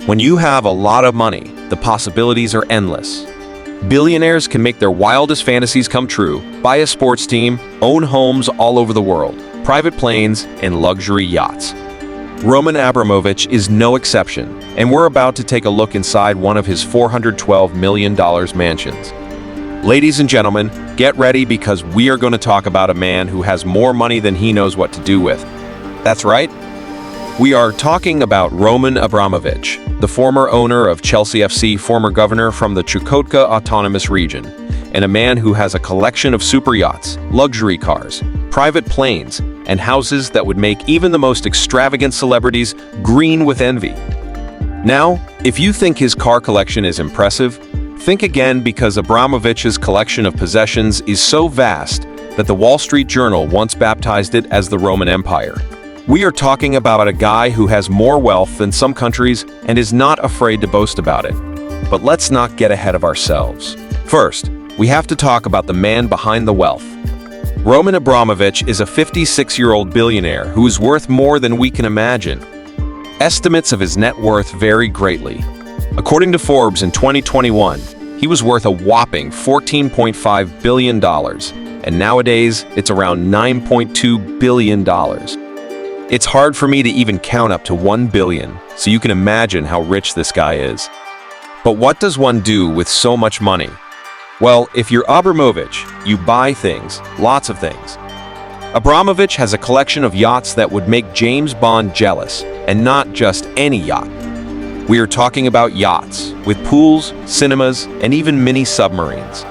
When you have a lot of money, the possibilities are endless. Billionaires can make their wildest fantasies come true, buy a sports team, own homes all over the world, private planes, and luxury yachts. Roman Abramovich is no exception, and we're about to take a look inside one of his $412 million mansions. Ladies and gentlemen, get ready because we are going to talk about a man who has more money than he knows what to do with. That's right. We are talking about Roman Abramovich, the former owner of Chelsea FC, former governor from the Chukotka Autonomous Region, and a man who has a collection of super yachts, luxury cars, private planes, and houses that would make even the most extravagant celebrities green with envy. Now, if you think his car collection is impressive, think again because Abramovich's collection of possessions is so vast that the Wall Street Journal once baptized it as the Roman Empire. We are talking about a guy who has more wealth than some countries and is not afraid to boast about it. But let's not get ahead of ourselves. First, we have to talk about the man behind the wealth. Roman Abramovich is a 56-year-old billionaire who is worth more than we can imagine. Estimates of his net worth vary greatly. According to Forbes in 2021, he was worth a whopping $14.5 billion, and nowadays it's around $9.2 billion. It's hard for me to even count up to 1 billion, so you can imagine how rich this guy is. But what does one do with so much money? Well, if you're Abramovich, you buy things, lots of things. Abramovich has a collection of yachts that would make James Bond jealous, and not just any yacht. We are talking about yachts, with pools, cinemas, and even mini submarines.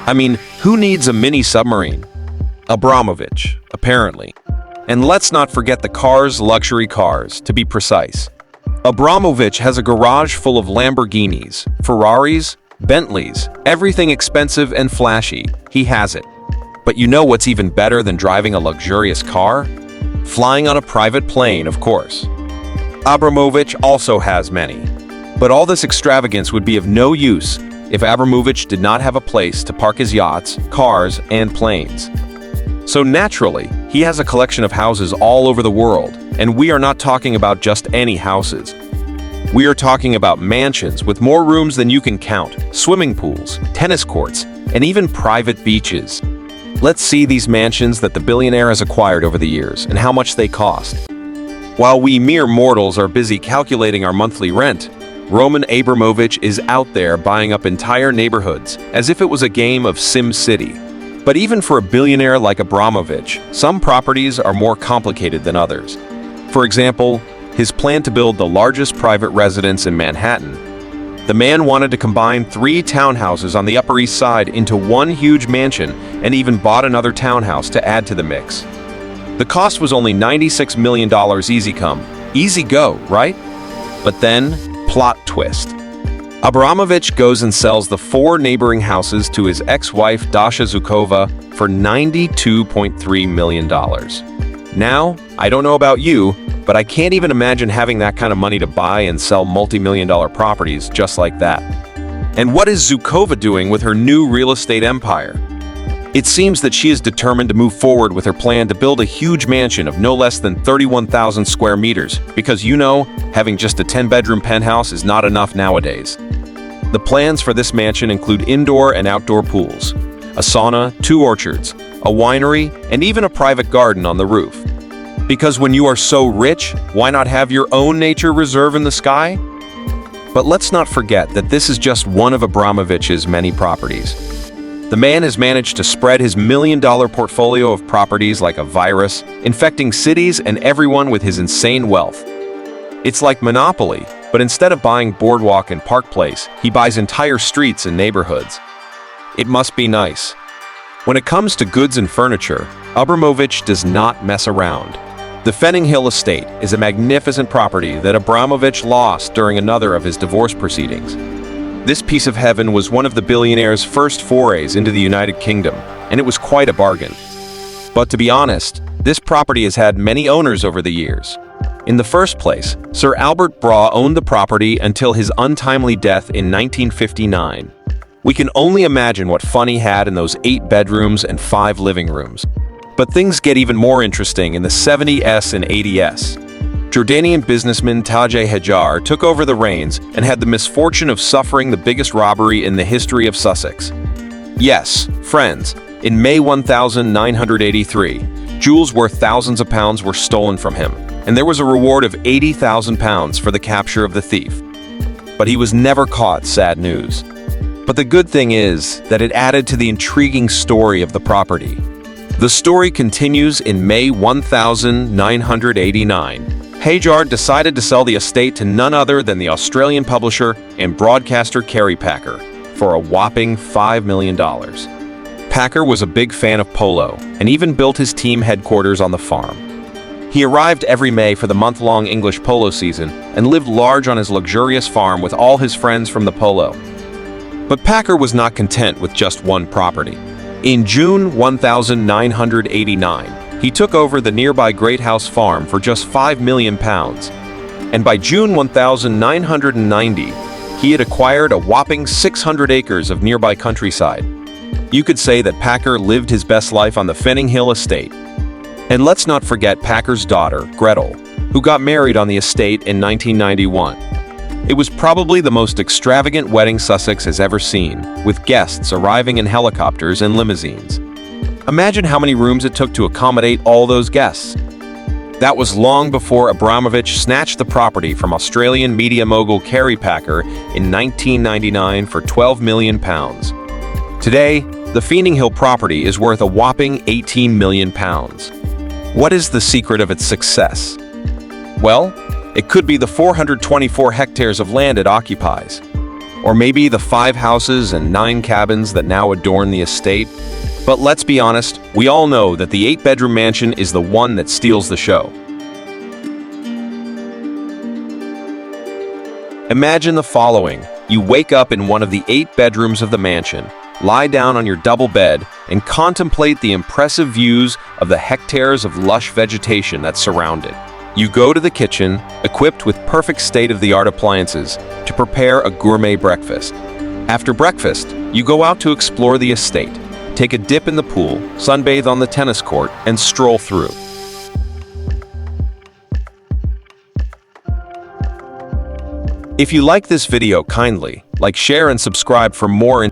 I mean, who needs a mini submarine? Abramovich, apparently. And let's not forget the cars, luxury cars, to be precise. Abramovich has a garage full of Lamborghinis, Ferraris, Bentleys, everything expensive and flashy. He has it. But you know what's even better than driving a luxurious car? Flying on a private plane, of course. Abramovich also has many. But all this extravagance would be of no use if Abramovich did not have a place to park his yachts, cars, and planes. So naturally, he has a collection of houses all over the world, and we are not talking about just any houses. We are talking about mansions with more rooms than you can count, swimming pools, tennis courts, and even private beaches. Let's see these mansions that the billionaire has acquired over the years and how much they cost. While we mere mortals are busy calculating our monthly rent, Roman Abramovich is out there buying up entire neighborhoods as if it was a game of Sim City. But even for a billionaire like Abramovich, some properties are more complicated than others. For example, his plan to build the largest private residence in Manhattan. The man wanted to combine 3 townhouses on the Upper East Side into one huge mansion and even bought another townhouse to add to the mix. The cost was only $96 million easy come. Easy go, right? But then, plot twist. Abramovich goes and sells the 4 neighboring houses to his ex-wife Dasha Zhukova for $92.3 million. Now, I don't know about you, but I can't even imagine having that kind of money to buy and sell multi-million-dollar properties just like that. And what is Zhukova doing with her new real estate empire? It seems that she is determined to move forward with her plan to build a huge mansion of no less than 31,000 square meters, because having just a 10-bedroom penthouse is not enough nowadays. The plans for this mansion include indoor and outdoor pools, a sauna, 2 orchards, a winery, and even a private garden on the roof. Because when you are so rich, why not have your own nature reserve in the sky? But let's not forget that this is just one of Abramovich's many properties. The man has managed to spread his million-dollar portfolio of properties like a virus, infecting cities and everyone with his insane wealth. It's like Monopoly, but instead of buying Boardwalk and Park Place, he buys entire streets and neighborhoods. It must be nice. When it comes to goods and furniture, Abramovich does not mess around. The Fenning Hill Estate is a magnificent property that Abramovich lost during another of his divorce proceedings. This piece of heaven was one of the billionaire's first forays into the United Kingdom, and it was quite a bargain. But to be honest, this property has had many owners over the years. In the first place, Sir Albert Braw owned the property until his untimely death in 1959. We can only imagine what fun he had in those 8 bedrooms and 5 living rooms. But things get even more interesting in the 70s and 80s. Jordanian businessman Tajay Hajar took over the reins and had the misfortune of suffering the biggest robbery in the history of Sussex. Yes, friends, in May 1983, jewels worth thousands of pounds were stolen from him, and there was a reward of £80,000 for the capture of the thief. But he was never caught, sad news. But the good thing is that it added to the intriguing story of the property. The story continues in May 1989. Hajar decided to sell the estate to none other than the Australian publisher and broadcaster Kerry Packer for a whopping $5 million. Packer was a big fan of polo and even built his team headquarters on the farm. He arrived every May for the month-long English polo season and lived large on his luxurious farm with all his friends from the polo. But Packer was not content with just one property. In June 1989, he took over the nearby Great House Farm for just £5 million. And by June 1990, he had acquired a whopping 600 acres of nearby countryside. You could say that Packer lived his best life on the Fenning Hill estate. And let's not forget Packer's daughter, Gretel, who got married on the estate in 1991. It was probably the most extravagant wedding Sussex has ever seen, with guests arriving in helicopters and limousines. Imagine how many rooms it took to accommodate all those guests. That was long before Abramovich snatched the property from Australian media mogul Kerry Packer in 1999 for £12 million. Today, the Fenning Hill property is worth a whopping £18 million. What is the secret of its success? Well, it could be the 424 hectares of land it occupies, or maybe the 5 houses and 9 cabins that now adorn the estate. But let's be honest, we all know that the 8-bedroom mansion is the one that steals the show. Imagine the following. You wake up in one of the 8 bedrooms of the mansion, lie down on your double bed, and contemplate the impressive views of the hectares of lush vegetation that surround it. You go to the kitchen, equipped with perfect state-of-the-art appliances, to prepare a gourmet breakfast. After breakfast, you go out to explore the estate, take a dip in the pool, sunbathe on the tennis court, and stroll through. If you like this video, kindly like, share, and subscribe for more